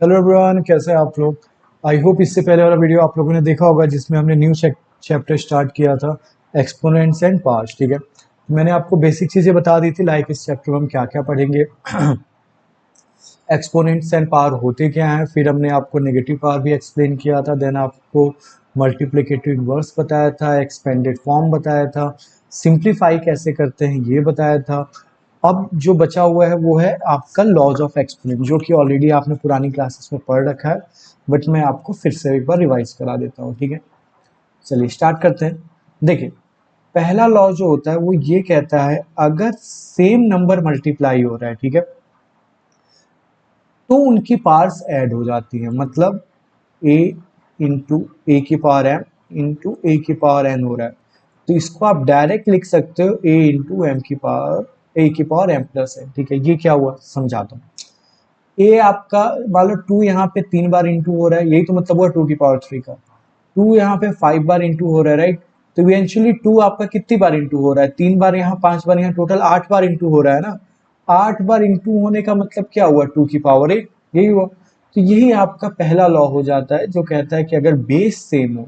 Hello everyone, कैसे हैं आप लोग। आई होप इससे पहले वाला वीडियो आप लोगों ने देखा होगा जिसमें हमने न्यू चैप्टर स्टार्ट किया था, एक्सपोनेंट्स एंड पावर्स। ठीक है, मैंने आपको बेसिक चीज़ें बता दी थी, लाइक इस चैप्टर में हम क्या क्या पढ़ेंगे, एक्सपोनेंट्स एंड पावर होते क्या हैं, फिर हमने आपको नेगेटिव पावर भी एक्सप्लेन किया था, देन आपको मल्टीप्लिकेटिव इन्वर्स बताया था, एक्सपेंडेड फॉर्म बताया था, सिंप्लीफाई कैसे करते हैं ये बताया था। अब जो बचा हुआ है वो है आपका लॉज ऑफ एक्सपोनेंट, जो कि ऑलरेडी आपने पुरानी क्लासेस में पढ़ रखा है, बट मैं आपको फिर से एक बार रिवाइज करा देता हूँ। ठीक है, चलिए स्टार्ट करते हैं। देखिए, पहला लॉ जो होता है वो ये कहता है, अगर सेम नंबर मल्टीप्लाई हो रहा है, ठीक है, तो उनकी पार्ट्स ऐड हो जाती है। मतलब a इंटू ए की पावर m इंटू ए की पावर n हो रहा है, तो इसको आप डायरेक्ट लिख सकते हो a इंटू एम की पावर ए की पावर m प्लस n। ठीक है, ये क्या हुआ समझाता हूँ। ए आपका मान लो 2 यहाँ पे 3 बार इंटू हो रहा है, यही तो मतलब हुआ 2 की पावर 3 का। 2 यहाँ पे 5 बार इंटू हो रहा है, राइट। तो इवेंचुअली 2 आपका कितनी बार इंटू हो रहा है, 3 बार यहाँ, 5 बार यहाँ, टोटल 8 बार इंटू हो रहा है ना। 8 बार इंटू होने का मतलब क्या हुआ, 2 की पावर 8, यही हुआ। तो यही आपका पहला लॉ हो जाता है जो कहता है कि अगर बेस सेम हो,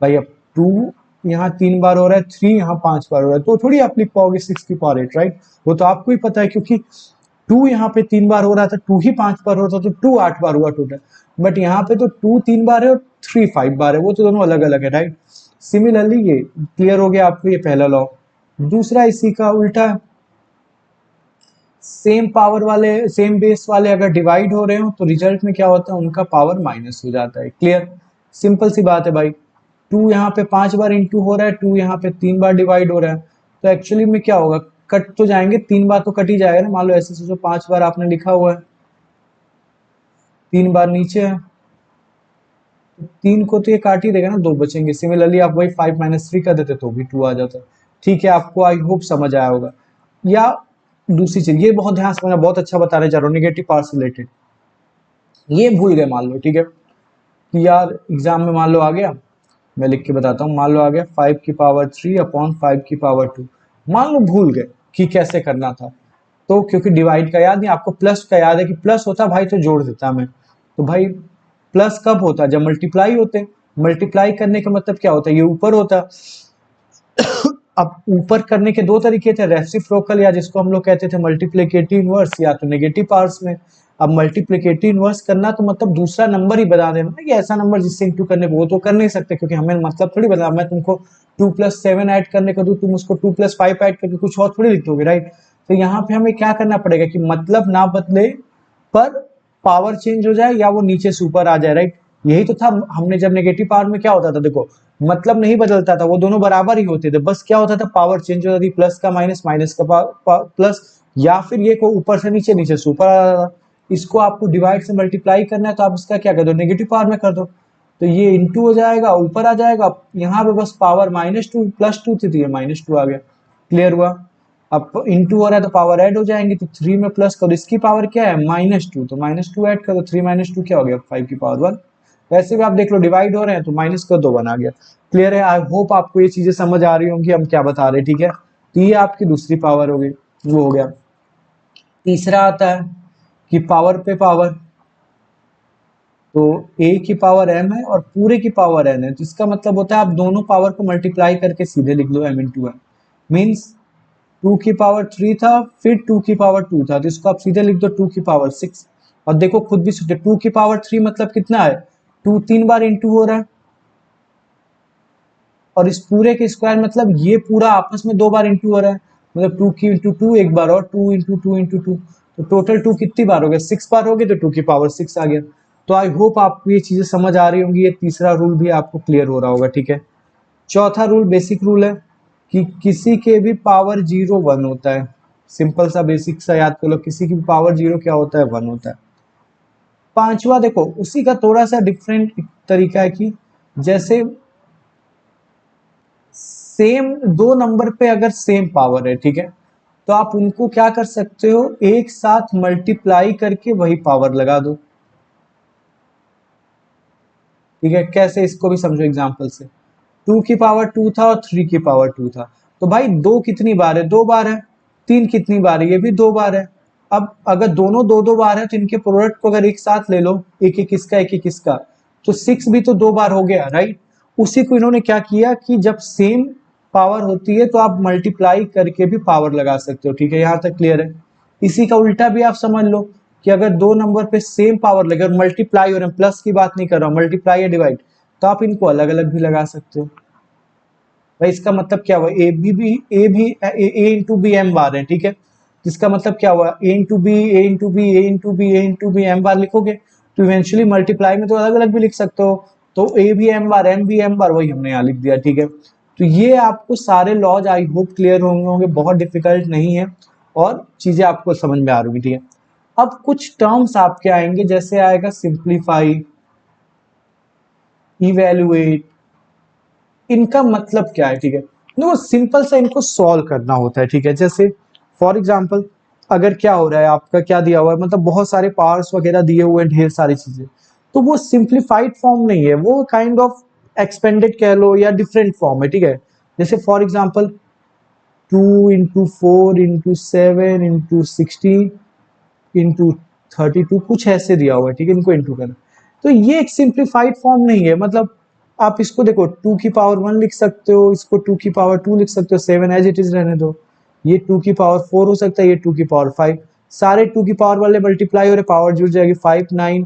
भाई अब 2 यहाँ 3 बार हो रहा है, 3 यहाँ 5 बार हो रहा है, तो थोड़ी आप लिख पाओगे 6 की पावर 8, राइट। वो तो आपको ही पता है, क्योंकि 2 यहाँ पे 3 बार हो रहा था, 2 ही 5 बार हो रहा था, तो 2 8 बार हुआ टोटल। बट यहाँ पे तो 2 3 बार है और 3 5 बार है, वो तो दोनों अलग अलग है, राइट। सिमिलरली ये क्लियर हो गया आपको, ये पहला लॉ। दूसरा इसी का उल्टा है, सेम पावर वाले, सेम बेस वाले अगर डिवाइड हो रहे हो तो रिजल्ट में क्या होता है, उनका पावर माइनस हो जाता है। क्लियर, सिंपल सी बात है भाई। 2 यहाँ पे 5 बार इंटू हो रहा है, 2 यहाँ पे 3 बार डिवाइड हो रहा है, तो एक्चुअली में क्या होगा, कट तो जाएंगे, 3 बार तो कट ही जाएगा ना। मान लो ऐसे जो 5 बार आपने लिखा हुआ है, 3 बार नीचे है, 3 को तो ये काट ही देगा ना, 2 बचेंगे। सिमिलरली आप वही 5 माइनस 3 कर देते तो भी 2 आ जाता। ठीक है, आपको आई होप समझ आया होगा। या दूसरी चीज, ये बहुत ध्यान से समझना, बहुत अच्छा बताने जा रहा हूँ, नेगेटिव पावर से रिलेटेड। ये भूल गए मान लो, ठीक है, कि यार एग्जाम में मान लो आ गया, मैं लिख के बताता हूँ, मान लो आ गया 5 की पावर 3 अपॉन 5 की पावर 2। मान लो भूल गए कि कैसे करना था, तो क्योंकि डिवाइड का याद नहीं आपको, प्लस का याद है कि प्लस होता भाई तो जोड़ देता मैं। तो भाई प्लस कब होता, जब मल्टीप्लाई होते। मल्टीप्लाई करने का मतलब क्या होता है, ये ऊपर होता। अब ऊपर करने के दो तरीके थे, रेसिप्रोकल या जिसको हम लोग कहते थे मल्टीप्लिकेटिव इनवर्स, या तो नेगेटिव पार्ट्स में। अब मल्टीप्लिकेटिव इनवर्स करना तो मतलब दूसरा नंबर ही बता देना ना, कि ऐसा नंबर जिससे इंटू करने को, वो तो कर नहीं सकते क्योंकि हमें मतलब थोड़ी बता, मैं तुमको 2+7 ऐड करने को दूं, तुम उसको 2+5 ऐड करके कुछ और थोड़ी लिख दोगे, राइट। तो यहाँ पे हमें क्या करना पड़ेगा कि मतलब ना बदले, पर पावर चेंज हो जाए या वो नीचे से ऊपर आ जाए, राइट। यही तो था, हमने जब नेगेटिव पावर में क्या होता था, देखो मतलब नहीं बदलता था, वो दोनों बराबर ही होते थे, बस क्या होता था, पावर चेंज होती थी, प्लस का माइनस, माइनस का प्लस, या फिर ये को ऊपर से नीचे, नीचे से ऊपर आ रहा था। इसको आपको डिवाइड से मल्टीप्लाई करना है, तो आप इसका क्या कर दो, नेगेटिव पावर में कर दो, तो ये इंटू हो जाएगा, ऊपर आ जाएगा। यहाँ पे बस पावर -2 +2 थी, तो ये -2 आ गया। क्लियर हुआ। अब इंटू हो रहा है तो पावर ऐड हो जाएंगी, तो 3 में प्लस करो, इसकी पावर क्या है -2, तो -2 ऐड करो, 3 -2 क्या हो गया, 5 की पावर 1। वैसे भी आप देख लो डिवाइड हो रहे हैं तो माइनस कर दो, 1 आ गया। क्लियर है, आई होप आपको ये चीजें समझ आ रही होंगी हम क्या बता रहे हैं। ठीक है, तो ये आपकी दूसरी पावर हो गई, वो हो गया। तीसरा आता है कि पावर पे पावर, तो a की पावर m है और पूरे की पावर n है, तो इसका मतलब होता है आप दोनों पावर को मल्टीप्लाई करके सीधे लिख लो m इंटू n। मीन्स 2 की पावर 3 था, फिर 2 की पावर 2 था, तो इसको आप सीधे लिख दो 2 की पावर 6। और देखो खुद भी सोचो, 2 की पावर 3 मतलब कितना है, 2 3 बार इंटू हो रहा है, और इस पूरे के स्क्वायर मतलब ये पूरा आपस में 2 बार इंटू हो रहा है, मतलब 2 की इंटू 2 एक बार, और 2 इंटू 2 इंटू 2, तो टोटल 2 कितनी बार हो गया, 6 बार हो गए, तो 2 की पावर 6 आ गया। तो आई होप आपको ये चीजें समझ आ रही होंगी, ये तीसरा रूल भी आपको क्लियर हो रहा होगा। ठीक है, चौथा रूल बेसिक रूल है कि किसी के भी पावर 0 1 होता है। सिंपल सा बेसिक सा याद कर लो, किसी की भी पावर 0 क्या होता है, 1 होता है। पांचवा देखो उसी का थोड़ा सा डिफरेंट तरीका है, कि जैसे सेम दो नंबर पे अगर सेम पावर है, ठीक है, तो आप उनको क्या कर सकते हो, एक साथ मल्टीप्लाई करके वही पावर लगा दो। ठीक है, कैसे, इसको भी समझो एग्जांपल से। 2 की पावर 2 था और 3 की पावर 2 था, तो भाई 2 कितनी बार है, 2 बार है। 3 कितनी बार है, ये भी 2 बार है। अब अगर दोनों दो दो बार है तो इनके प्रोडक्ट को अगर एक साथ ले लो, एक एक इसका एक एक इसका, तो 6 भी तो दो बार हो गया, राइट। उसी को इन्होंने क्या किया कि जब सेम पावर होती है तो आप मल्टीप्लाई करके भी पावर लगा सकते हो, ठीक है, यहाँ तक क्लियर है। इसी का उल्टा भी आप समझ लो कि अगर दो नंबर पे सेम पावर लगे और मल्टीप्लाई हो रहे हैं, प्लस की बात नहीं कर रहा हूँ, मल्टीप्लाई या डिवाइड, तो आप इनको अलग अलग भी लगा सकते हो। भाई इसका मतलब क्या हुआ, ए इंटू बी एम बार है, ठीक है। इसका मतलब क्या हुआ, ए इंटू बी, ए इंटू बी, ए इंटू बी, ए इंटू बी, एम बार लिखोगे तो इवेंचुअली मल्टीप्लाई में तो अलग अलग भी लिख सकते हो। तो A B M bar, M B M bar, वही हमने यहाँ लिख दिया, ठीक है। तो ये आपको सारे लॉज आई होप क्लियर होंगे, बहुत डिफिकल्ट नहीं है और चीजें आपको समझ में आ रही, ठीक है। अब कुछ टर्म्स आपके आएंगे, जैसे आएगा सिंप्लीफाई, इवेल्युएट, इनका मतलब क्या है, ठीक है। देखो सिंपल सा इनको सॉल्व करना होता है, ठीक है। जैसे फॉर एग्जांपल अगर क्या हो रहा है, आपका क्या दिया हुआ है, मतलब बहुत सारे पार्ट्स वगैरह दिए हुए हैं, ढेर सारी चीजें, तो वो सिंप्लीफाइड फॉर्म नहीं है, वो काइंड ऑफ एक्सपेंडेड कह लो या डिफरेंट फॉर्म है, ठीक है। जैसे for example 2 into 4 into 7 into 16 into 32 कुछ ऐसे दिया हुआ है, ठीक है, इनको इंटू करना, तो ये एक सिंप्लीफाइड फॉर्म नहीं है। मतलब आप इसको देखो 2 की पावर 1 लिख सकते हो, इसको 2 की पावर 2 लिख सकते हो, 7 एज इट इज रहने दो, ये 2 की पावर 4 हो सकता है, ये 2 की पावर 5, सारे 2 की पावर वाले मल्टीप्लाई हो रहे, पावर जुड़ जाएगी, 5 9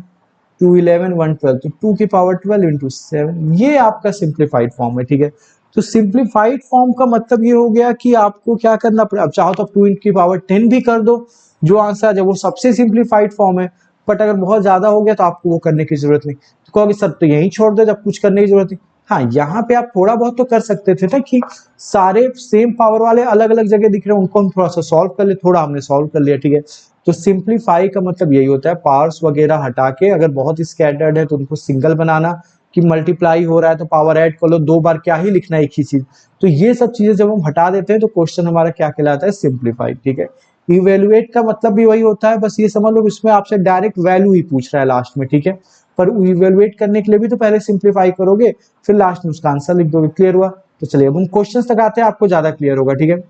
2 11 1 12, तो 2 की पावर 12 इंटू 7, ये आपका सिंप्लीफाइड फॉर्म है, ठीक है। तो सिंप्लीफाइड फॉर्म का मतलब ये हो गया कि आपको क्या करना पड़ेगा, अब चाहो तो आप 2 की पावर 10 भी कर दो, जो आंसर आ जाए वो सबसे सिंप्लीफाइड फॉर्म है। बट अगर बहुत ज्यादा हो गया तो आपको वो करने की जरूरत नहीं, तो कहोगे सर तो यही छोड़ दो जब कुछ करने की जरूरत नहीं। हाँ, यहाँ पे आप थोड़ा बहुत तो कर सकते थे ना, कि सारे सेम पावर वाले अलग अलग जगह दिख रहे हैं, उनको हम थोड़ा सा सॉल्व कर ले, थोड़ा हमने सॉल्व कर लिया, ठीक है। तो सिंप्लीफाई का मतलब यही होता है, पावर्स वगैरह हटा के, अगर बहुत स्कैटर्ड है तो उनको सिंगल बनाना, कि मल्टीप्लाई हो रहा है तो पावर ऐड कर लो, दो बार क्या ही लिखना है एक ही चीज। तो ये सब चीजें जब हम हटा देते हैं तो क्वेश्चन हमारा क्या कहलाता है, सिंप्लीफाइड, ठीक है। इवेल्युएट का मतलब भी वही होता है, बस ये समझ लो इसमें आपसे डायरेक्ट वैल्यू ही पूछ रहा है लास्ट में, ठीक है। पर इवेल्युएट करने के लिए भी तो पहले सिंप्लीफाई करोगे, फिर लास्ट में उसका आंसर लिख दोगे, क्लियर हुआ। तो चलिए अब हम क्वेश्चन तक आते हैं, आपको ज्यादा क्लियर होगा, ठीक है।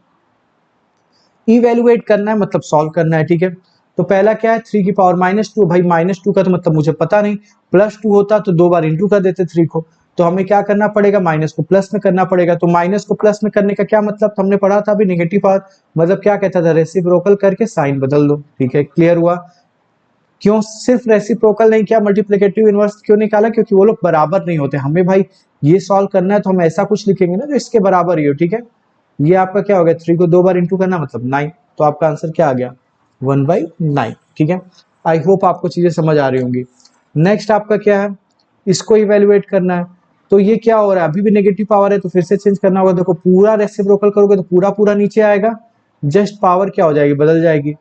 इवेल्युएट करना है मतलब सॉल्व करना है, ठीक है। तो पहला क्या है, 3 की पावर -2, भाई -2 का तो मतलब मुझे पता नहीं, +2 होता तो दो बार इंटू कर देते 3 को, तो हमें क्या करना पड़ेगा, माइनस को प्लस में करना पड़ेगा। तो माइनस को प्लस में करने का क्या मतलब, हमने पढ़ा था अभी, नेगेटिव पावर मतलब क्या कहता था, रेसिप्रोकल करके साइन बदल दो, ठीक है, क्लियर हुआ। क्यों सिर्फ रेसिप्रोकल नहीं किया, मल्टीप्लिकेटिव इनवर्स क्यों निकाला, क्योंकि वो लोग बराबर नहीं होते, हमें भाई ये सॉल्व करना है तो हम ऐसा कुछ लिखेंगे ना जो इसके बराबर ही हो, ठीक है। ये आपका क्या हो गया, 3 को दो बार इंटू करना मतलब 9, तो आपका आंसर क्या आ गया, 1/9, ठीक है। आई होप आपको चीजें समझ आ रही होंगी। नेक्स्ट आपका क्या है, इसको इवेल्युएट करना है, तो ये क्या हो रहा है, अभी भी नेगेटिव पावर है तो फिर से चेंज करना होगा। देखो पूरा रेसिप्रोकल करोगे तो पूरा पूरा नीचे आएगा, जस्ट पावर क्या हो जाएगी, बदल जाएगी।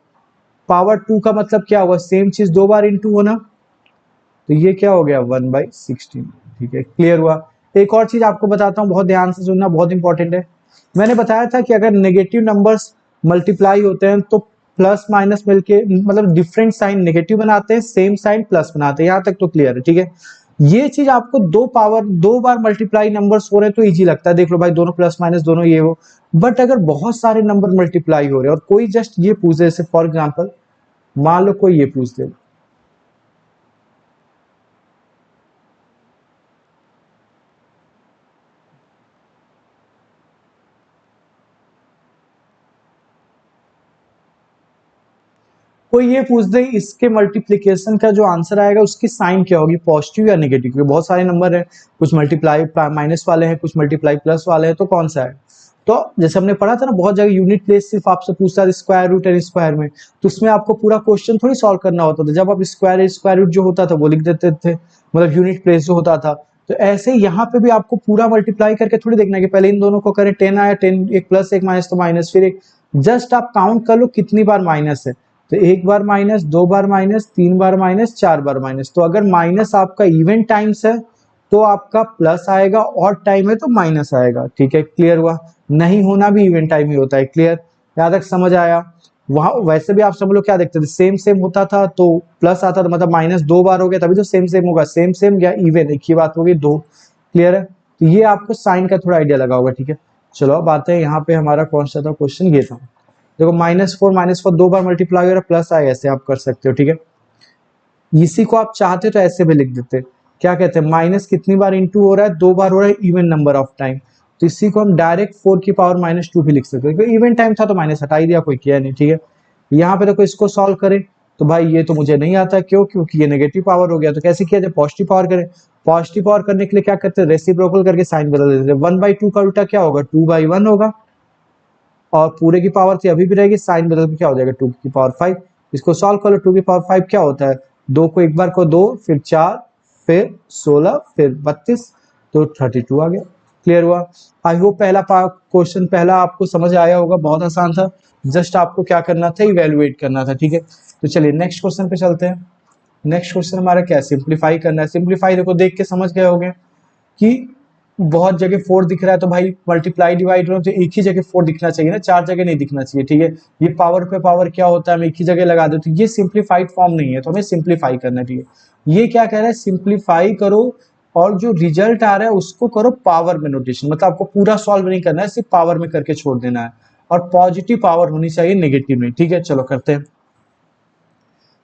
पावर 2 का मतलब क्या हुआ, सेम चीज दो बार इंटू होना, तो ये क्या हो गया, 1/16, ठीक है, क्लियर हुआ। एक और चीज आपको बताता हूँ, बहुत ध्यान से सुनना, बहुत इंपॉर्टेंट है। मैंने बताया था कि अगर नेगेटिव नंबर्स मल्टीप्लाई होते हैं तो प्लस माइनस मिलके मतलब डिफरेंट साइन नेगेटिव बनाते हैं, सेम साइन प्लस बनाते हैं, यहाँ तक तो क्लियर है, ठीक है। ये चीज आपको दो बार मल्टीप्लाई नंबर्स हो रहे हैं तो इजी लगता है, देख लो भाई दोनों प्लस माइनस दोनों ये हो। बट अगर बहुत सारे नंबर मल्टीप्लाई हो रहे हैं और कोई जस्ट ये पूछ दे, जैसे फॉर एग्जाम्पल मान लो कोई ये पूछ दे, कोई ये पूछ दे इसके मल्टीप्लिकेशन का जो आंसर आएगा उसकी साइन क्या होगी, पॉजिटिव या नेगेटिव, क्योंकि बहुत सारे नंबर है, कुछ मल्टीप्लाई माइनस वाले हैं, कुछ मल्टीप्लाई प्लस वाले हैं, तो कौन सा है। तो जैसे हमने पढ़ा था ना, बहुत जगह यूनिट प्लेस सिर्फ आपसे पूछता है स्क्वायर रूट एंड स्क्वायर में, तो उसमें आपको पूरा क्वेश्चन थोड़ी सॉल्व करना होता था, जब आप स्क्वायर रूट जो होता था वो लिख देते थे, मतलब यूनिट प्लेस जो होता था। तो ऐसे यहाँ पे भी आपको पूरा मल्टीप्लाई करके थोड़ी देखना है कि पहले इन दोनों को करें, 10 आया, 10 एक प्लस एक माइनस तो माइनस, फिर एक, जस्ट आप काउंट कर लो कितनी बार माइनस है, तो एक बार माइनस, दो बार माइनस, तीन बार माइनस, चार बार माइनस। तो अगर माइनस आपका इवन टाइम्स है तो आपका प्लस आएगा, और टाइम है तो माइनस आएगा, ठीक है, क्लियर हुआ। नहीं होना भी इवन टाइम ही होता है, क्लियर, यहाँ तक समझ आया। वहां वैसे भी आप सब लोग क्या देखते थे, सेम सेम होता था तो प्लस आता था, मतलब माइनस दो बार हो गया तभी तो सेम सेम होगा, सेम सेम या इवन एक ही बात होगी, दो, क्लियर है। तो ये आपको साइन का थोड़ा आइडिया लगा होगा, ठीक है। चलो अब आते हैं यहाँ पे, हमारा कौन सा था क्वेश्चन, ये था देखो -4 दो बार मल्टीप्लाई हो रहा है, प्लस आए, ऐसे आप कर सकते हो, ठीक है। इसी को आप चाहते तो ऐसे भी लिख देते, क्या कहते हैं, माइनस कितनी बार इंटू हो रहा है, 2 बार हो रहा है, इवन नंबर ऑफ टाइम, तो इसी को हम डायरेक्ट 4 की पावर -2 भी लिख सकते हैं। इवन टाइम था तो माइनस हटा ही दिया, कोई किया नहीं, ठीक है। यहाँ पे देखो इसको सॉल्व करें तो भाई ये तो मुझे नहीं आता, क्यों, क्योंकि ये नेगेटिव पावर हो गया। तो कैसे किया जाए, पॉजिटिव पावर करें। पॉजिटिव पावर करने के लिए क्या करते हैं, रेसिप्रोकल करके साइन बदल देते हैं। 1/2 का उल्टा क्या होगा, 2/1 होगा, और पूरे की पावर थी अभी भी रहेगी, साइन बदल के क्या हो जाएगा, 2 की पावर 5। इसको सॉल्व कर लो, 2 की पावर 5 क्या होता है, 2 को एक बार को 2, फिर 4, फिर 16, फिर 32, तो 32 आ गया। क्लियर हुआ। आई होप पहला क्वेश्चन पहला आपको समझ आया होगा, बहुत आसान था, जस्ट आपको क्या करना था, इवेलुएट करना था, ठीक है। तो चलिए नेक्स्ट क्वेश्चन पे चलते हैं। नेक्स्ट क्वेश्चन हमारा क्या है, सिंप्लीफाई करना है। सिंप्लीफाई देखो देख के समझ गए होंगे कि बहुत जगह 4 दिख रहा है, तो भाई मल्टीप्लाई डिवाइड तो एक ही जगह 4 दिखना चाहिए ना, 4 जगह नहीं दिखना चाहिए, ठीक है। ये पावर पे पावर क्या होता है, हम एक ही जगह लगा देते, ये सिंप्लीफाइड फॉर्म नहीं है, तो हमें सिंप्लीफाई करना है, ठीक है। ये क्या कह रहा है, सिंप्लीफाई करो और जो रिजल्ट आ रहा है उसको करो पावर में नोटेशन, मतलब आपको पूरा सॉल्व नहीं करना है, सिर्फ पावर में करके छोड़ देना है, और पॉजिटिव पावर होनी चाहिए, नेगेटिव नहीं, ठीक है। चलो करते हैं।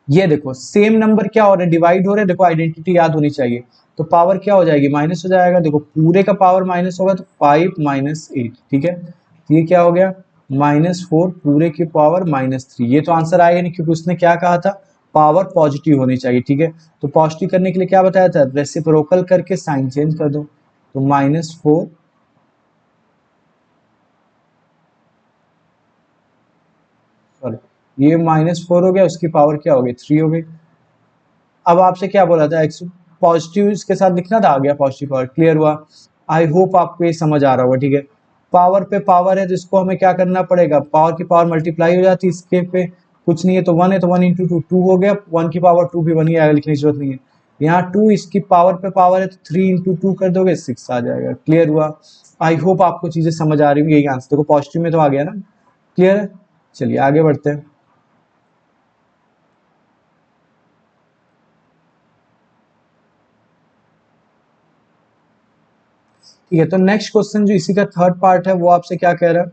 ये देखो सेम नंबर क्या हो रहे हैं, डिवाइड हो रहे हैं, देखो आइडेंटिटी याद होनी चाहिए, तो पावर क्या हो जाएगी, माइनस हो जाएगा। देखो पूरे का पावर माइनस होगा तो 5 - 8, ठीक है। तो ये क्या हो गया, -4 पूरे की पावर -3। ये तो आंसर आएगा नहीं, क्योंकि उसने क्या कहा था, पावर पॉजिटिव होनी चाहिए, ठीक है। तो पॉजिटिव करने के लिए क्या बताया था, रेसिप्रोकल करके साइन चेंज कर दो, तो -4 सॉरी, ये -4 हो गया, उसकी पावर क्या हो गई, 3 हो गई। अब आपसे क्या बोला था, एक्स पॉजिटिव इसके साथ लिखना था, आ गया पॉजिटिव पावर। क्लियर हुआ। आई होप आपको ये समझ आ रहा होगा, ठीक है। पावर पे पावर है तो इसको हमें क्या करना पड़ेगा, पावर की पावर मल्टीप्लाई हो जाती है, इसके पे कुछ नहीं है, तो 1 है तो 1 इंटू 2 2 हो गया, 1 की पावर 2 भी 1 ही आएगा, लिखने की जरूरत नहीं है। यहाँ 2 इसकी पावर पे पावर है तो 3 इंटू 2 कर दोगे, 6 आ जाएगा। क्लियर हुआ। आई होप आपको चीजें समझ आ रही होंगी, यही आंसर देखो पॉजिटिव में तो आ गया ना। क्लियर है। चलिए आगे बढ़ते हैं। ठीक है, तो नेक्स्ट क्वेश्चन जो इसी का थर्ड पार्ट है, वो आपसे क्या कह रहा है,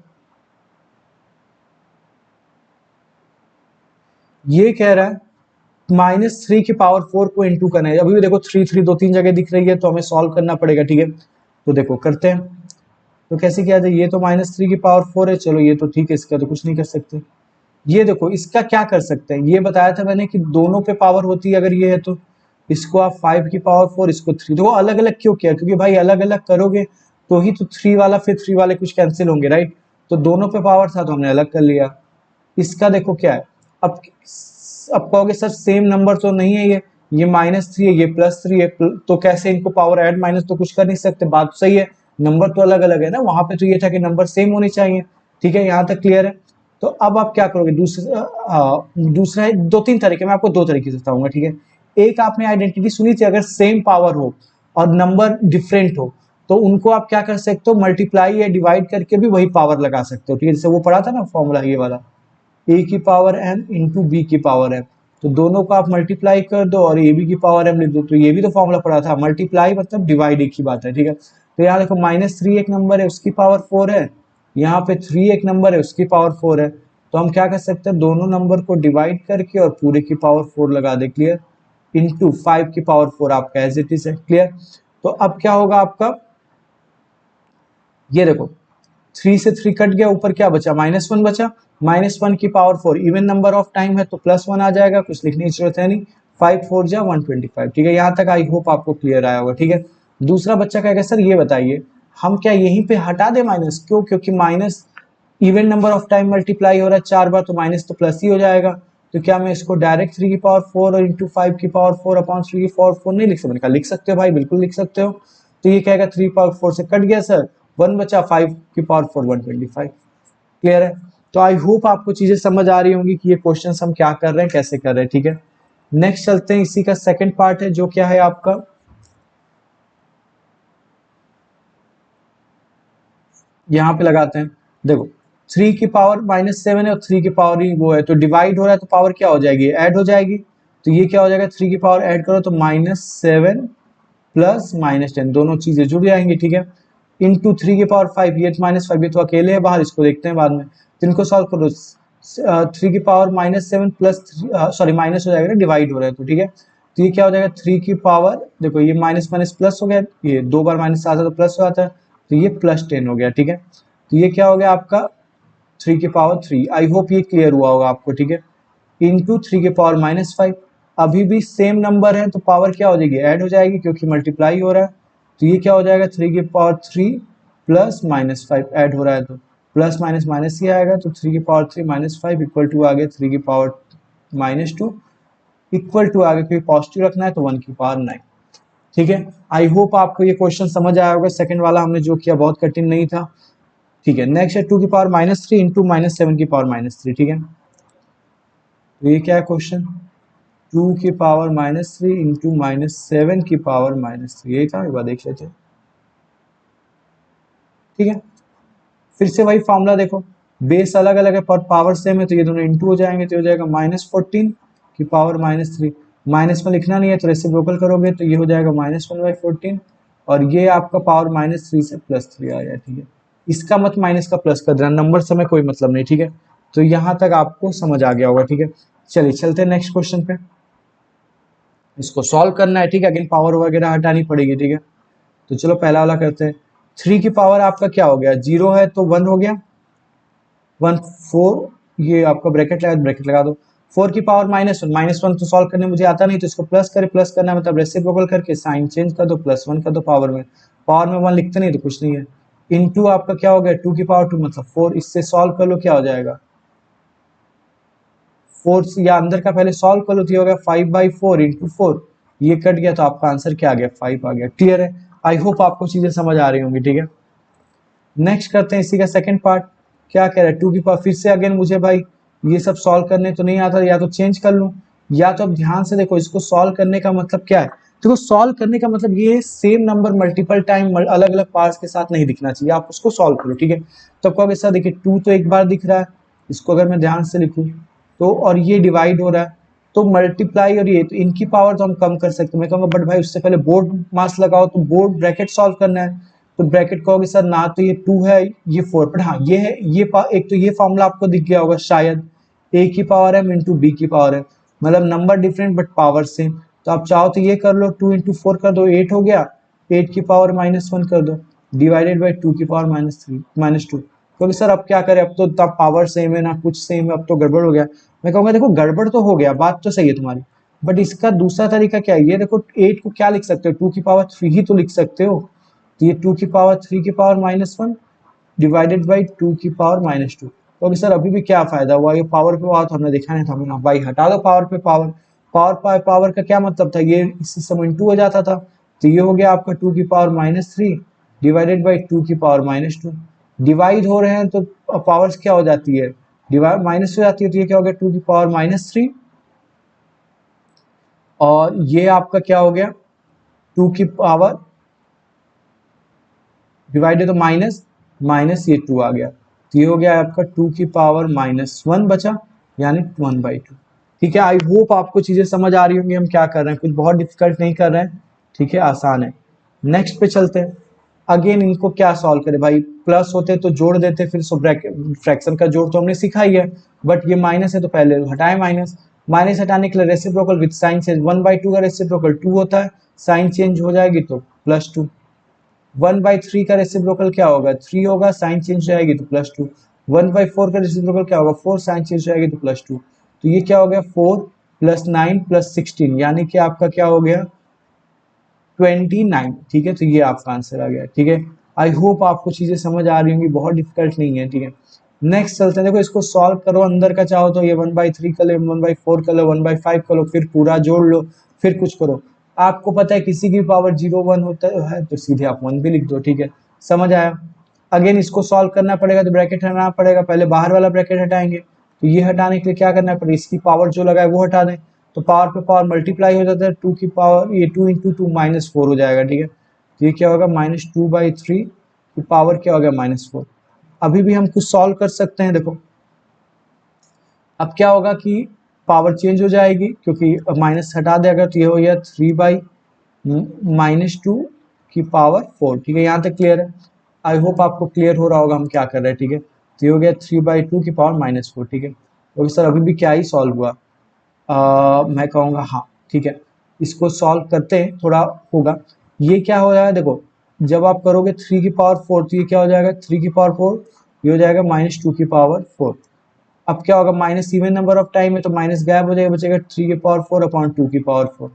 ये कह रहा है -3 की पावर 4 को इंटू करना है। अभी भी देखो 3 3 2-3 जगह दिख रही है, तो हमें सॉल्व करना पड़ेगा, ठीक है। तो देखो करते हैं। तो कैसे किया जाए, ये तो -3 की पावर 4 है, चलो ये तो ठीक है, इसका तो कुछ नहीं कर सकते। ये देखो इसका क्या कर सकते हैं, ये बताया था मैंने कि दोनों पे पावर होती है, अगर ये है तो इसको आप 5 की पावर 4, इसको 3, देखो अलग अलग क्यों किया, क्योंकि भाई अलग अलग करोगे तो ही तो 3 वाला फिर 3 वाले कुछ कैंसिल होंगे, राइट। तो दोनों पे पावर था तो हमने अलग कर लिया। इसका देखो क्या है, अब अब कहोगे सर सेम नंबर तो नहीं है, ये -3 है, ये +3 है, तो कैसे इनको पावर ऐड माइनस तो कुछ कर नहीं सकते, बात सही है, नंबर तो अलग अलग है ना, वहां पे तो ये था कि नंबर सेम होने चाहिए, ठीक है, यहाँ तक क्लियर है। तो अब आप क्या करोगे, दूसरा है, 2-3 तरीके, मैं आपको 2 तरीके से बताऊंगा, ठीक है। एक आपने आइडेंटिटी सुनी थी, अगर सेम पावर हो और नंबर डिफरेंट हो तो उनको आप क्या कर सकते हो, मल्टीप्लाई या डिवाइड करके भी वही पावर लगा सकते हो, ठीक है। जैसे वो पढ़ा था ना फॉर्मूला ये वाला, ए की पावर एम इंटू बी की पावर एम, तो दोनों को आप मल्टीप्लाई कर दो और ए बी की पावर एम लिख दो, तो ये भी तो फॉर्मूला पड़ा था, मल्टीप्लाई मतलब डिवाइड एक ही बात है, ठीक है। तो यहाँ देखो -3 एक नंबर है, उसकी पावर 4 है, यहाँ पे 3 एक नंबर है, उसकी पावर 4 है, तो हम क्या कर सकते हैं, दोनों नंबर को डिवाइड करके और पूरे की पावर 4 लगा दे, क्लियर, इंटू 5 की पावर 4 आपका एज इट इज है, क्लियर। तो अब क्या होगा आपका, ये देखो 3 से 3 कट गया, ऊपर क्या बचा, -1 बचा, -1 की power 4 even number of time है तो +1 आ जाएगा, कुछ लिखने की जरूरत है नहीं, 5 4 जा 125, ठीक है। यहाँ तक आई होप आपको क्लियर आया होगा, ठीक है। दूसरा बच्चा कहेगा सर ये बताइए हम क्या यहीं पे हटा दे माइनस, क्यों, क्योंकि minus even number of time multiply हो रहा है 4 बार, तो माइनस तो प्लस ही हो जाएगा, तो क्या मैं इसको डायरेक्ट 3 की पावर 4 और इंटू 5 की पावर 4 अपॉन 3 की पावर 4 नहीं लिख सकते, मैंने कहा लिख सकते हो भाई, बिल्कुल लिख सकते हो। तो ये कहेगा 3 पावर 4 से कट गया सर, 1 बचा, 5 की पावर 4 125, क्लियर है। तो आई होप आपको चीजें समझ आ रही होंगी कि ये क्वेश्चन हम क्या कर रहे हैं, कैसे कर रहे हैं, ठीक है। नेक्स्ट चलते हैं, इसी का सेकंड पार्ट है, जो क्या है आपका, यहाँ पे लगाते हैं। देखो 3 की पावर -7 है और 3 की पावर ही वो है, तो डिवाइड हो रहा है तो पावर क्या हो जाएगी, ऐड हो जाएगी, तो ये क्या हो जाएगा, 3 की पावर ऐड करो तो -7 प्लस -10 दोनों चीजें जुड़ जाएंगी, ठीक है। इंटू 3 की पावर 5, ये -5, ये तो अकेले है बाहर, इसको देखते हैं बाद में, तो इनको सॉल्व करो, 3 की पावर -7 प्लस सॉरी माइनस हो जाएगा, डिवाइड हो रहा है तो ठीक है। तो ये क्या हो जाएगा 3 की पावर, देखो ये माइनस माइनस प्लस हो गया, ये 2 बार माइनस आता है तो प्लस हो जाता है, तो ये +10 हो गया, ठीक है। तो ये क्या हो गया आपका 3 की पावर 3। आई होप ये क्लियर हुआ होगा आपको, ठीक है। इंटू 3 की पावर -5, अभी भी सेम नंबर है तो पावर क्या हो जाएगी, ऐड हो जाएगी क्योंकि मल्टीप्लाई हो रहा है। तो ये क्या हो जाएगा 3 की पावर 3 प्लस -5 ऐड हो रहा है तो प्लस माइनस माइनस ही आएगा, तो 3 की पावर 3 -5 इक्वल टू आ गया 3 की पावर -2 इक्वल टू आगे क्योंकि पॉजिटिव रखना है तो 1 की पावर 9, ठीक है। आई होप आपको ये क्वेश्चन समझ आया होगा, सेकंड वाला हमने जो किया बहुत कठिन नहीं था, ठीक है। नेक्स्ट है 2 की पावर -3 इंटू -7 की पावर -3, ठीक है। तो ये क्या है क्वेश्चन, 2 की पावर -3 इंटू -7 की पावर -3, यही था, एक बार देख लेते हैं, ठीक है। फिर से वही फॉर्मूला देखो, बेस अलग अलग है पर पावर सेम है तो ये दोनों इंटू हो जाएंगे, तो हो जाएगा -14 की पावर -3, माइनस में लिखना नहीं है तो रेसिप्रोकल करोगे तो ये हो जाएगा -1/14, और ये आपका पावर -3 से +3 आ गया, ठीक है। इसका मत माइनस का प्लस कर देना, नंबर से हमें कोई मतलब नहीं, ठीक है। तो यहाँ तक आपको समझ आ गया होगा, ठीक है। चलिए चलते हैं नेक्स्ट क्वेश्चन पे, इसको सॉल्व करना है, ठीक है। अगेन पावर वगैरह हटानी पड़ेगी, ठीक है। तो चलो पहला वाला करते हैं, 3 की पावर आपका क्या हो गया, 0 है तो 1 हो गया, 1 4, ये आपका ब्रैकेट लगा दो। 4 की पावर -1, -1 तो सॉल्व करने मुझे आता नहीं तो इसको प्लस करे, प्लस करना है मतलब रेसिप्रोकल करके साइन चेंज कर दो, +1 कर दो पावर में 1 लिखते नहीं तो कुछ नहीं है। इनटू आपका क्या हो गया 2 की पावर 2 मतलब 4, इससे सॉल्व कर लो क्या हो जाएगा 4, या अंदर का पहले सॉल्व कर लो तो ये हो गया 5/4 इंटू 4, ये कट गया तो आपका आंसर क्या आ गया 5 आ गया, क्लियर है। आई होप आपको चीजें समझ आ रही होंगी, ठीक है। नेक्स्ट करते हैं इसी का सेकंड पार्ट, क्या कह रहा है 2 की पावर, फिर से अगेन मुझे भाई ये सब सॉल्व करने तो नहीं आता, या तो चेंज कर लूं या तो अब ध्यान से देखो, इसको सॉल्व करने का मतलब क्या है, देखो सॉल्व करने का मतलब ये सेम नंबर मल्टीपल टाइम अलग अलग पार्ट्स के साथ नहीं दिखना चाहिए, आप उसको सॉल्व करो, ठीक है। तो कहोगे सर देखिए 2 तो एक बार दिख रहा है, इसको अगर मैं ध्यान से लिखूं तो, और ये डिवाइड हो रहा है तो मल्टीप्लाई, और ये तो इनकी पावर तो हम कम कर सकते हैं, मैं कहूँगा बट भाई उससे पहले बोर्ड मास लगाओ, तो बोर्ड ब्रैकेट सॉल्व करना है, तो ब्रैकेट कहोगे सर ना तो ये 2 है ये 4, बट हाँ ये है, ये एक तो ये फॉर्मूला आपको दिख गया होगा शायद, a की पावर m इंटू बी की पावर है, मतलब number different but power same, तो आप चाहो तो ये कर लो 2 इंटू 4 कर दो 8 हो गया, 8 की पावर -1 कर दो डिवाइडेड बाई 2 की पावर -2, क्योंकि सर अब क्या करें, अब तो तब पावर सेम है ना कुछ सेम है, अब तो गड़बड़ हो गया। मैं कहूँगा देखो गड़बड़ तो हो गया, बात तो सही है तुम्हारी, बट इसका दूसरा तरीका क्या है, ये देखो 8 को क्या लिख सकते हो 2 की पावर 3 ही तो लिख सकते हो, तो ये 2 की पावर 3 की पावर -1 डिवाइडेड बाई 2 की पावर -2, तो अभी सर अभी भी क्या फायदा हुआ, ये पावर पे हुआ तो हमने देखा नहीं था, हमने भाई हटा दो पावर पे पावर, पावर का क्या मतलब था, ये इसी समय इंटू हो जाता था, तो ये हो गया आपका 2 की पावर -3 डिवाइडेड बाई 2 की पावर -2, डिवाइड हो रहे हैं तो पावर्स क्या हो जाती है, डिवाइड माइनस हो जाती है, तो ये क्या हो गया 2 की पावर -3, और ये आपका क्या हो गया 2 की पावर डिवाइडेड तो माइनस माइनस ये 2 आ गया, तो ये हो गया आपका 2 की पावर -1 बचा, यानी 1/2, ठीक है। आई होप आपको चीजें समझ आ रही होंगी हम क्या कर रहे हैं, कुछ बहुत डिफिकल्ट नहीं कर रहे हैं, ठीक है, आसान है। नेक्स्ट पे चलते हैं, अगेन इनको क्या सॉल्व करें भाई, प्लस होते तो जोड़ देते, फिर सो ब्रैकेट फ्रैक्शन का जोड़ तो हमने सीखा ही है, बट ये माइनस है तो पहले हटाए माइनस, माइनस हटाने के लिए रेसिप्रोकल विद साइन चेंज, 1/2 का रेसिप्रोकल 2 होता है, साइन चेंज हो जाएगी तो +2, 1/3 का रेसिप्रोकल क्या होगा 3 होगा, साइन चेंज जाएगी तो +2, 1/4 का रेसिप्रोकल क्या होगा 4, साइन चेंज जाएगी तो +2, तो ये क्या हो गया 4 + 9 + 16, यानी कि आपका क्या हो गया 29, ठीक है। तो ये आपका आंसर आ गया, ठीक है। आई होप आपको चीजें समझ आ रही होंगी, बहुत डिफिकल्ट नहीं है, ठीक है। नेक्स्ट चलते हैं, देखो इसको सॉल्व करो, अंदर का चाहो तो ये 1/3 कर लो, 1/4 कर लो, 1/5 कर लो, फिर पूरा जोड़ लो, फिर कुछ करो, आपको पता है किसी की पावर 0 1 होता है तो सीधे आप 1 भी लिख दो, ठीक है, समझ आया। अगेन इसको सॉल्व करना पड़ेगा तो ब्रैकेट हटाना पड़ेगा, पहले बाहर वाला ब्रैकेट हटाएंगे, तो ये हटाने के लिए क्या करना पड़ेगा, इसकी पावर जो लगा है वो हटा दें, तो पावर पे पावर मल्टीप्लाई हो जाता है, 2 की पावर ये 2 इंटू 2 -4 हो जाएगा, ठीक है। तो ये क्या होगा -2/3 की पावर क्या हो गया -4, अभी भी हम कुछ सॉल्व कर सकते हैं, देखो अब क्या होगा कि पावर चेंज हो जाएगी क्योंकि माइनस हटा देगा, तो ये हो गया 3/-2 की पावर 4, ठीक है, यहाँ तक क्लियर है। आई होप आपको क्लियर हो रहा होगा हम क्या कर रहे हैं, ठीक है। तो ये हो गया 3/2 की पावर -4, ठीक है। तो सर अभी भी क्या ही सॉल्व हुआ, मैं कहूँगा हाँ ठीक है, इसको सॉल्व करते हैं, थोड़ा होगा। ये क्या हो जाएगा देखो, जब आप करोगे 3 की पावर 4 तो ये क्या हो जाएगा 3 की पावर 4, ये हो जाएगा -2 की पावर 4। अब क्या होगा, minus even number of time है तो माइनस गायब हो जाएगा, बचेगा 3 की पावर 4 अपॉन 2 की पावर 4।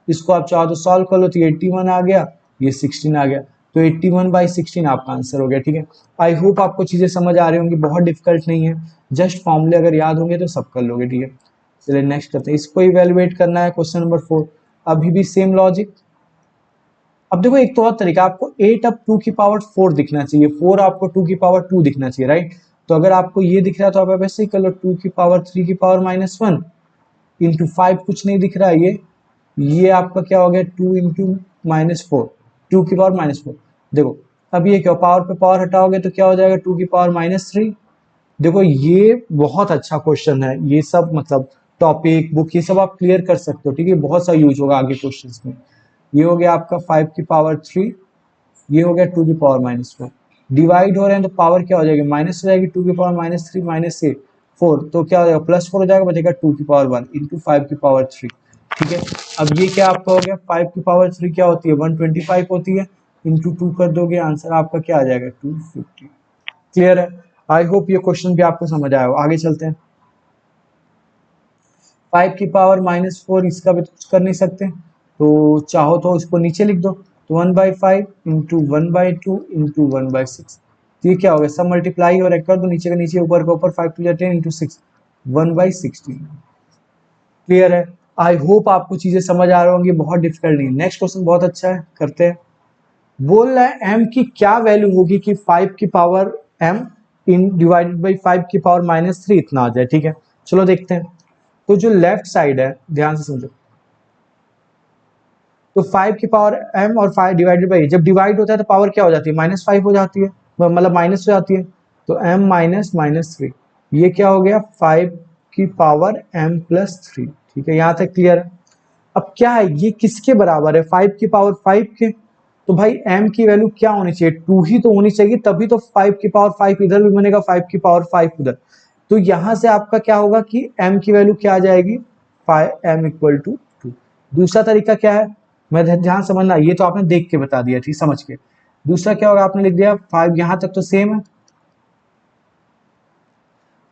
इसको आप चाहो तो सॉल्व कर लो, तो 81 आ गया, ये 16 आ गया, तो 81/16 आपका आंसर हो गया। ठीक है, आई होप आपको चीजें समझ आ रही होंगी, बहुत डिफिकल्ट नहीं है, जस्ट फॉर्मूले अगर याद होंगे तो सब कर लोगे। ठीक है, चलिए नेक्स्ट करते हैं, इसको इवेलुएट करना है, क्वेश्चन नंबर 4। अभी भी सेम लॉजिक। अब देखो एक तो और तरीका, आपको 8 अब 2 की पावर 4 दिखना चाहिए, 4 आपको 2 की पावर 2 दिखना चाहिए, राइट। तो अगर आपको ये दिख रहा है तो आप ऐसे ही कर लो, 2 की पावर 3 की पावर -1 इंटू 5, कुछ नहीं दिख रहा है, ये आपका क्या हो गया 2 इंटू -4, 2 की पावर -4। देखो अब ये क्या, पावर पे पावर हटाओगे तो क्या हो जाएगा 2 की पावर -3। देखो ये बहुत अच्छा क्वेश्चन है, ये सब मतलब टॉपिक बुक ये सब आप क्लियर कर सकते हो। ठीक है, बहुत सा यूज होगा आगे क्वेश्चंस में। ये हो गया आपका 5 की पावर 3, ये हो गया 2 की पावर -4। डिवाइड हो रहे हैं तो पावर क्या हो जाएगी, माइनस हो जाएगी, 2 की पावर -3 -8 4, तो क्या हो जाएगा +4 हो जाएगा, बचेगा 2 की पावर 1 इंटू 5 की पावर 3। ठीक है, अब ये क्या आपका हो गया, 5 की पावर 3 क्या होती है 125 होती है, इंटू 2 कर दोगे, आंसर आपका क्या आ जाएगा 250। क्लियर है, आई होप ये क्वेश्चन भी आपको समझ आया हो। आगे चलते हैं, 5 की पावर -4, इसका भी तो कुछ कर नहीं सकते, तो चाहो तो इसको नीचे लिख दो, तो 1/5 इंटू 1/2 इंटू 1/6। तो ये क्या हो गया, सब मल्टीप्लाई हो रहा है, कर दो नीचे का नीचे, ऊपर का ऊपर, 5 2 10 इंटू 6, 1/16। क्लियर है, आई होप आपको चीजें समझ आ रही होंगी, बहुत डिफिकल्ट नहीं। नेक्स्ट क्वेश्चन बहुत अच्छा है, करते हैं। बोल रहा है m की क्या वैल्यू होगी कि 5 की power m in divided by 5 की पावर -3 इतना आ जाए। ठीक है, चलो देखते हैं। तो जो लेफ्ट साइड है, ध्यान से समझो, तो 5 की पावर m और 5 डिवाइडेड बाई, जब डिवाइड होता है तो पावर क्या हो जाती है -5 हो जाती है, मतलब माइनस हो जाती है, तो m माइनस -3, ये क्या हो गया 5 की पावर m+3। ठीक है, यहां तक क्लियर है। अब क्या है, ये किसके बराबर है, 5 की पावर 5 के, तो भाई m की वैल्यू क्या होनी चाहिए 2 ही तो होनी चाहिए, तभी तो 5 की पावर 5 इधर भी बनेगा, 5 की पावर 5 उधर। तो यहां से आपका क्या होगा कि m की वैल्यू क्या आ जाएगी 5m = 2। दूसरा तरीका क्या है, मैं ध्यान समझना, ये तो आपने देख के बता दिया, ठीक समझ के। दूसरा क्या होगा, आपने लिख दिया 5, यहां तक तो सेम है।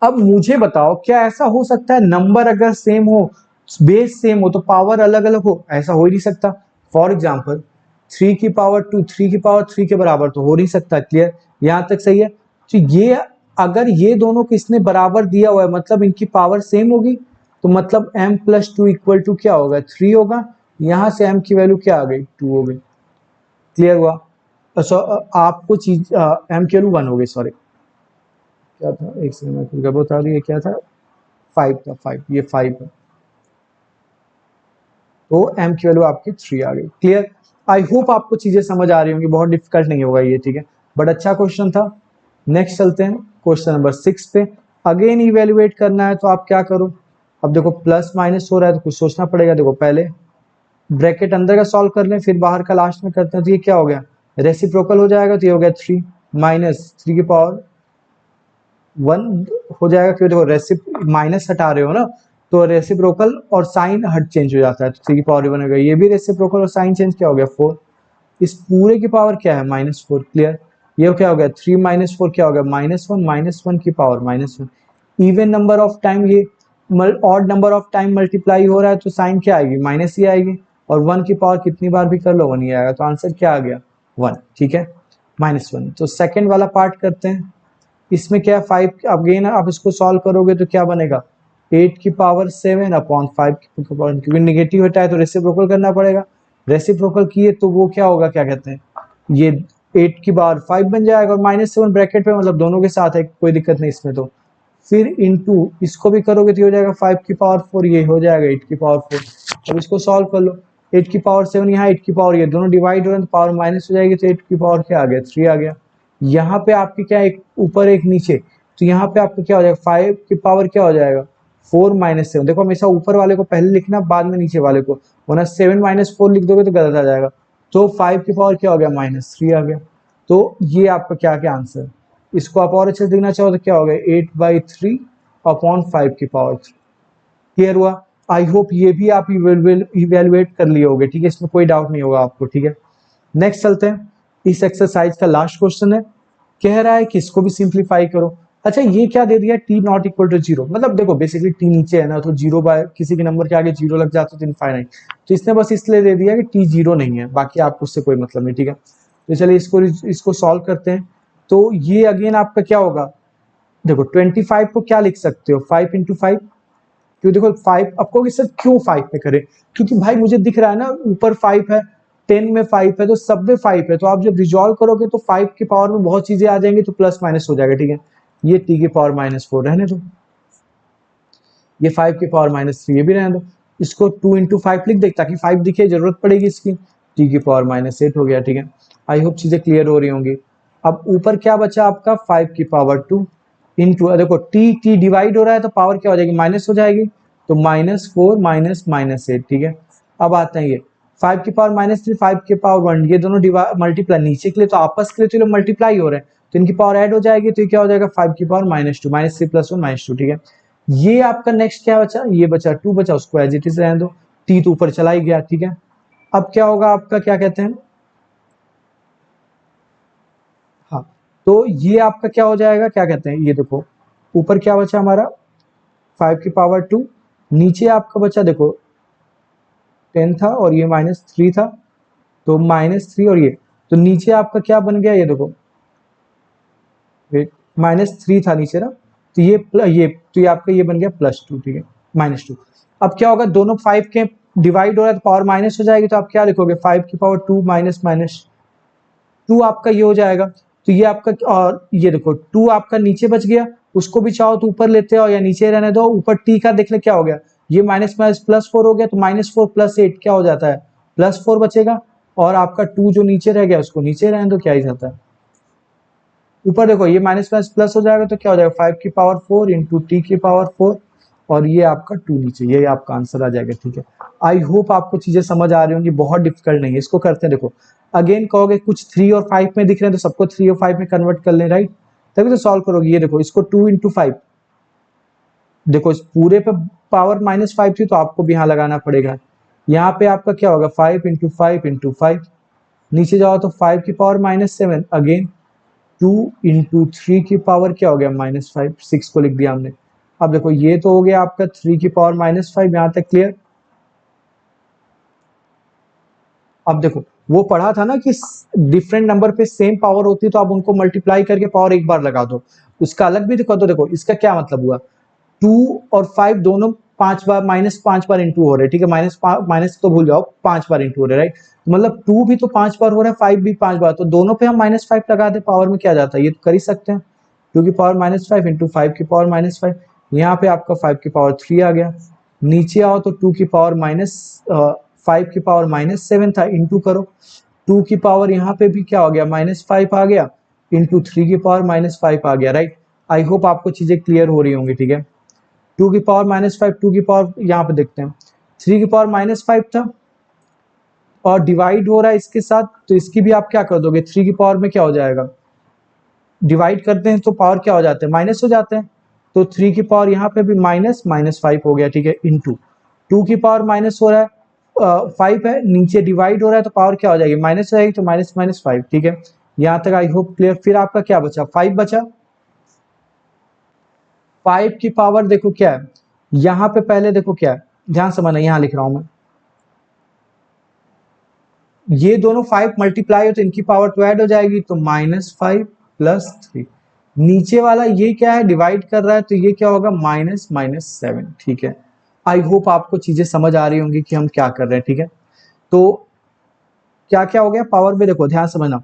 अब मुझे बताओ, क्या ऐसा हो सकता है नंबर अगर सेम हो, बेस सेम हो, तो पावर अलग अलग हो? ऐसा हो ही नहीं सकता। फॉर एग्जाम्पल 3 की पावर 2 3 की पावर 3 के बराबर तो हो नहीं सकता। क्लियर, यहां तक सही है। तो ये अगर ये दोनों किसने बराबर दिया हुआ है, मतलब इनकी पावर सेम होगी, तो मतलब m+2 = क्या होगा 3 होगा। यहां से m की वैल्यू क्या आ गई 2 हो गई। क्लियर हुआ। अच्छा, आपको चीज m की वैल्यू 1 हो गई, सॉरी क्या था, एक सेकंड में फिर बता रही है, क्या था 5 था, 5 ये 5 है, तो m की वैल्यू आपकी 3 आ गई। क्लियर, आई होप आपको चीजें समझ आ रही होंगी, बहुत डिफिकल्ट नहीं होगा ये। ठीक है, बट अच्छा क्वेश्चन था। नेक्स्ट चलते हैं क्वेश्चन नंबर 6 पे। अगेन इवेल्युएट करना है, तो आप क्या करो, अब देखो प्लस माइनस हो रहा है तो कुछ सोचना पड़ेगा। देखो पहले ब्रैकेट अंदर का सॉल्व कर लें, फिर बाहर का लास्ट में करते हैं। तो ये क्या हो गया, रेसिप्रोकल हो जाएगा, तो ये हो गया 3 -3 की पावर 1 हो जाएगा, क्योंकि देखो रेसिप माइनस हटा रहे हो ना, तो रेसिप्रोकल और साइन हट चेंज हो जाता है, तो 3 की पावर 1 हो गया, ये भी रेसिप्रोकल और साइन चेंज क्या हो गया 4। इस पूरे की पावर क्या है -4। क्लियर, ये क्या हो गया 3 -4 क्या हो गया -1 की power -1। Even number of time ये odd number of time multiply हो रहा है, तो साइन क्या आएगी माइनस ही आएगी, और 1 की पावर कितनी बार भी कर लो 1 ही आएगा, तो आंसर क्या आ गया 1। ठीक है, -1। तो सेकेंड वाला पार्ट करते हैं। इसमें क्या 5 अगेन आप इसको सॉल्व करोगे तो क्या बनेगा 8 की पावर 7 अपॉन 5 की पावर, क्योंकि निगेटिव होता है तो रेसिप्रोकल करना पड़ेगा। रेसिप्रोकल किए तो वो क्या होगा, क्या कहते हैं, ये 8 की पावर 5 बन जाएगा, और -7 ब्रैकेट पे, मतलब दोनों के साथ है, कोई दिक्कत नहीं इसमें। तो फिर इनटू इसको भी करोगे तो हो जाएगा 5 की पावर 4, ये हो जाएगा 8 की पावर 4। अब इसको सॉल्व कर लो, 8 की पावर 7 यहाँ, 8 की पावर ये दोनों डिवाइड हो रहे हैं तो पावर माइनस हो जाएगी, तो 8 की पावर क्या आ गया 3 आ गया। यहाँ पे आपकी क्या, एक ऊपर एक नीचे, तो यहाँ पे आपका क्या हो जाएगा 5 की पावर क्या हो जाएगा 4 -7। देखो हमेशा ऊपर वाले को पहले लिखना, बाद में नीचे वाले को, वरना 7 -4 लिख दोगे तो गलत आ जाएगा। तो 5 की पावर क्या हो गया -3 आ गया। तो ये आपका क्या क्या आंसर। इसको आप और अच्छे से देखना चाहो तो क्या हो गया 8/3 अपॉन 5 की पावर 3। क्लियर हुआ? आई होप ये भी आप इवेलुएट कर लिए होगे, ठीक है, इसमें कोई डाउट नहीं होगा आपको, ठीक है। नेक्स्ट चलते हैं, इस एक्सरसाइज का लास्ट क्वेश्चन है, कह रहा है कि इसको भी सिंप्लीफाई करो। अच्छा, ये क्या दे दिया, T not equal to zero, मतलब देखो बेसिकली टी नीचे है ना, तो जीरो बाय किसी के नंबर के आगे जीरो लग जाता है तो इनफाइनाइट, तो इसने बस इसलिए दे दिया कि टी जीरो नहीं है, बाकी आपको उससे कोई मतलब नहीं, ठीक है। तो चलिए इसको सॉल्व करते हैं। तो ये अगेन आपका क्या होगा, देखो 25 को क्या लिख सकते हो, 5 इंटू 5, क्यों देखो 5, आपको कि सर क्यों 5 पे करें, क्योंकि भाई मुझे दिख रहा है ना ऊपर 5 है, 10 में 5 है, तो सब में 5 है, तो आप जब रिजॉल्व करोगे तो 5 की पावर में बहुत चीजें आ जाएंगी, तो प्लस माइनस हो जाएगा, ठीक है। ये टी की पावर -4 रहने दो, ये 5 की पावर -3 ये भी रहने दो, इसको 2 इंटू 5 लिख दे ताकि 5 दिखे, जरूरत पड़ेगी इसकी, टी की पावर -8 हो गया, ठीक है। आई होप चीजें क्लियर हो रही होंगी। अब ऊपर क्या बचा आपका, 5 की पावर 2 इंटू, देखो टी टी डिवाइड हो रहा है तो पावर क्या हो जाएगी, माइनस हो जाएगी, तो -4 -8, ठीक है। अब आते हैं ये 5 की पावर -3, 5 की पावर 1, ये दोनों मल्टीप्लाई, नीचे के लिए तो आपस के लिए तो मल्टीप्लाई हो रहे हैं, तो इनकी पावर ऐड हो जाएगी, तो ये क्या हो जाएगा 5 की पावर -2, -3 + 1 -2, ठीक है। ये आपका नेक्स्ट क्या बचा, ये बचा 2 बचा, उसको एज इट इज रहने दो, टी तो ऊपर चला ही गया, ठीक है। अब क्या होगा आपका, क्या कहते हैं, हाँ, तो ये आपका क्या हो जाएगा, क्या कहते हैं, ये देखो ऊपर क्या बचा हमारा 5 की पावर 2, नीचे आपका बचा देखो 10 था और ये -3 था, तो -3 और ये, तो नीचे आपका क्या बन गया, ये देखो -3 था नीचे ना, तो ये आपका ये बन गया +2, ठीक है, -2। अब क्या होगा, दोनों 5 के डिवाइड हो रहा है तो पावर माइनस हो जाएगी, तो आप क्या लिखोगे 5 की पावर 2 माइनस माइनस 2 आपका ये हो जाएगा, तो ये आपका, और ये देखो 2 आपका नीचे बच गया, उसको भी चाहो तो ऊपर लेते हो या नीचे रहने दो, ऊपर टी का देख ले क्या हो गया, ये माइनस माइनस +4 हो गया, तो -4 + 8 क्या हो जाता है, +4 बचेगा, और आपका 2 जो नीचे रह गया उसको नीचे रहने दो, क्या ही जाता है। ऊपर देखो ये माइनस माइनस प्लस हो जाएगा, तो क्या हो जाएगा 5 की पावर 4 इंटू टी की पावर 4, और ये आपका 2 नीचे, ये आपका आंसर आ जाएगा, ठीक है। आई होप आपको चीजें समझ आ रही होंगी, बहुत डिफिकल्ट नहीं है, इसको करते हैं। देखो अगेन कहोगे कुछ 3 और 5 में दिख रहे हैं, तो सबको 3 और 5 में कन्वर्ट कर लें, राइट, तभी तो सॉल्व करोगे। ये देखो इसको 2 इंटू 5, देखो इस पूरे पे पावर -5 थी, तो आपको भी यहाँ लगाना पड़ेगा, यहाँ पे आपका क्या होगा 5 इंटू 5 इंटू 5, नीचे जाओ तो 5 की पावर -7, अगेन 2 इंटू 3 की पावर क्या हो गया -5, 6 को लिख दिया हमने। अब देखो ये तो हो गया आपका 3 की पावर -5, यहां तक क्लियर। अब देखो वो पढ़ा था ना कि डिफरेंट नंबर पे सेम पावर होती है, तो आप उनको मल्टीप्लाई करके पावर एक बार लगा दो, उसका अलग भी देखो, तो देखो इसका क्या मतलब हुआ, 2 और 5 दोनों 5 बार, -5 बार इंटू हो रहे हैं, ठीक है, माइनस तो भूल जाओ, 5 बार इंटू हो रहे हैं, राइट, मतलब 2 भी तो 5 बार हो रहा है, 5 भी 5 बार, तो दोनों पे हम -5 लगा दे, पावर में क्या जाता है, ये तो कर ही सकते हैं, 2 की पावर -5 इंटू 5 की पावर -5, यहाँ पे आपका 5 की पावर 3 आ गया, नीचे आओ तो 2 की पावर 5 की पावर -7 था, इंटू करो, 2 की पावर यहाँ पे भी क्या हो गया -5 आ गया, इंटू 3 की पावर -5 आ गया, राइट। आई होप आपको चीजें क्लियर हो रही होंगी, ठीक है। 2 की पावर -5, 2 की पावर यहाँ पे देखते हैं, 3 की पावर -5 था, और डिवाइड हो रहा है इसके साथ, तो इसकी भी आप क्या कर दोगे, 3 की पावर में क्या हो जाएगा, डिवाइड करते हैं तो पावर क्या हो जाते हैं, माइनस हो जाते हैं, तो 3 की पावर यहाँ पे भी -5 हो गया, ठीक है, इंटू 2 की पावर माइनस हो रहा है, 5 है, नीचे डिवाइड हो रहा है तो पावर क्या हो जाएगी, माइनस हो जाएगी, तो -5, ठीक है। यहाँ तक आई होप क्लियर। फिर आपका क्या बचा, 5 बचा, 5 की पावर देखो क्या है, यहाँ पे पहले देखो क्या है, ध्यान समझना, यहाँ लिख रहा हूं मैं, ये दोनों 5 मल्टीप्लाई हो तो इनकी पावर तो ऐड हो जाएगी, तो -5 + 3, नीचे वाला ये क्या है, डिवाइड कर रहा है, तो ये क्या होगा -7, ठीक है। आई होप आपको चीजें समझ आ रही होंगी कि हम क्या कर रहे हैं, ठीक है। तो क्या क्या हो गया पावर में, देखो ध्यान समझना,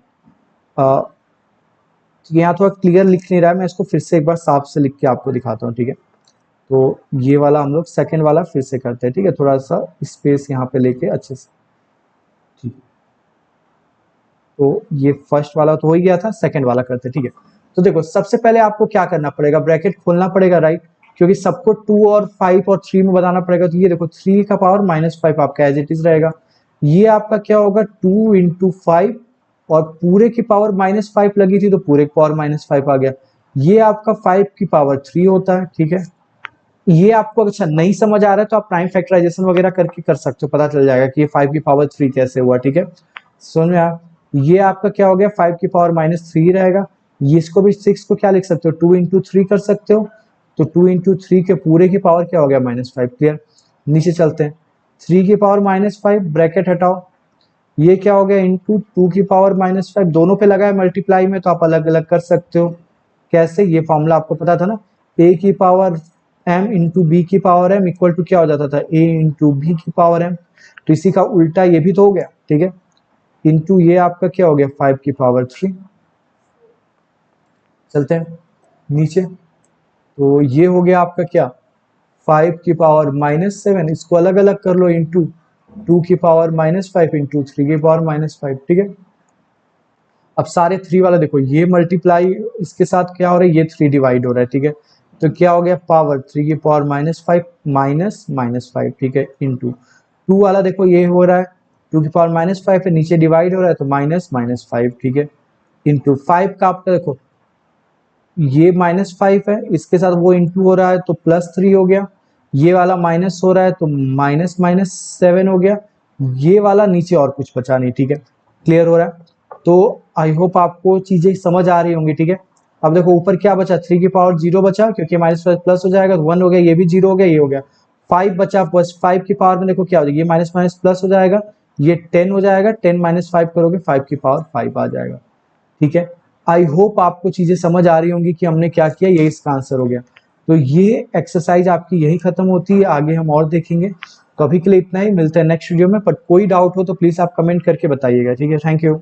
यहाँ थोड़ा क्लियर लिख नहीं रहा है, मैं इसको फिर से एक बार साफ से लिख के आपको दिखाता हूँ, ठीक है। तो ये वाला हम लोग सेकेंड वाला फिर से करते हैं, ठीक है, थोड़ा सा स्पेस यहाँ पे लेके अच्छे से, ठीक है। तो ये फर्स्ट वाला तो हो ही गया था, सेकंड वाला करते हैं, ठीक है। तो देखो सबसे पहले आपको क्या करना पड़ेगा, ब्रैकेट खोलना पड़ेगा, राइट, क्योंकि सबको 2 और 5 और 3 में बताना पड़ेगा, तो ये देखो 3 का पावर -5 आपका एज इट इज रहेगा, ये आपका क्या होगा 2 इंटू 5, और पूरे की पावर -5 लगी थी, तो पूरे की पावर -5 आ गया, ये आपका 5 की पावर 3 होता है, ठीक है। ये आपको अच्छा नहीं समझ आ रहा है तो आप प्राइम फैक्टराइजेशन वगैरह करके कर सकते हो, पता चल जाएगा कि ये 5 की पावर 3 कैसे हुआ। ठीक है, समझ में आया। ये आपका क्या हो गया, 5 की पावर -3 रहेगा। ये इसको भी 6 को क्या लिख सकते हो, 2 इंटू 3 कर सकते हो। तो 2 इंटू 3 के पूरे की पावर क्या हो गया, -5। क्लियर। नीचे चलते हैं, 3 की पावर -5 ब्रैकेट हटाओ, ये क्या हो गया, इंटू 2 की पावर -5। दोनों पे लगा है मल्टीप्लाई में, तो आप अलग अलग कर सकते हो। कैसे, ये फॉर्मूला आपको पता था ना, a की पावर m इंटू बी की पावर m इक्वल टू क्या हो जाता था, a इंटू बी की पावर m। तो इसी का उल्टा ये भी तो हो गया। ठीक है, इंटू ये आपका क्या हो गया, 5 की पावर 3। चलते हैं नीचे, तो ये हो गया आपका क्या, 5 की पावर -7, इसको अलग अलग कर लो, इंटू 2 की पावर -5 इंटू 3 की पावर -5। ठीक है, अब सारे 3 वाला देखो, ये मल्टीप्लाई इसके साथ क्या हो रहा है, ये 3 डिवाइड हो रहा है। ठीक है, तो क्या हो गया, पावर 3 की पावर -5 माइनस -5। ठीक है, इंटू 2 वाला देखो ये हो रहा है, 2 की पावर -5 है, नीचे डिवाइड हो रहा है तो -5। ठीक है, इंटू 5 का आपका देखो ये -5 है, इसके साथ वो इंटू हो रहा है तो +3 हो गया। ये वाला माइनस हो रहा है तो -7 हो गया। ये वाला नीचे और कुछ बचा नहीं। ठीक है, क्लियर हो रहा है। तो आई होप आपको चीजें समझ आ रही होंगी। ठीक है, अब देखो ऊपर क्या बचा, 3 की पावर 0 बचा, क्योंकि -5 प्लस हो जाएगा तो 1 हो गया, ये भी 0 हो गया, ये हो गया। 5 बचा, बस 5 की पावर में देखो क्या हो जाएगा, ये माइनस माइनस प्लस हो जाएगा, ये 10 हो जाएगा, 10 -5 करोगे 5 की पावर 5 आ जाएगा। ठीक है, आई होप आपको चीजें समझ आ रही होंगी कि हमने क्या किया, ये इसका आंसर हो गया। तो ये एक्सरसाइज आपकी यही खत्म होती है, आगे हम और देखेंगे। तो अभी के लिए इतना ही, मिलते हैं नेक्स्ट वीडियो में। पर कोई डाउट हो तो प्लीज आप कमेंट करके बताइएगा। ठीक है, थैंक यू।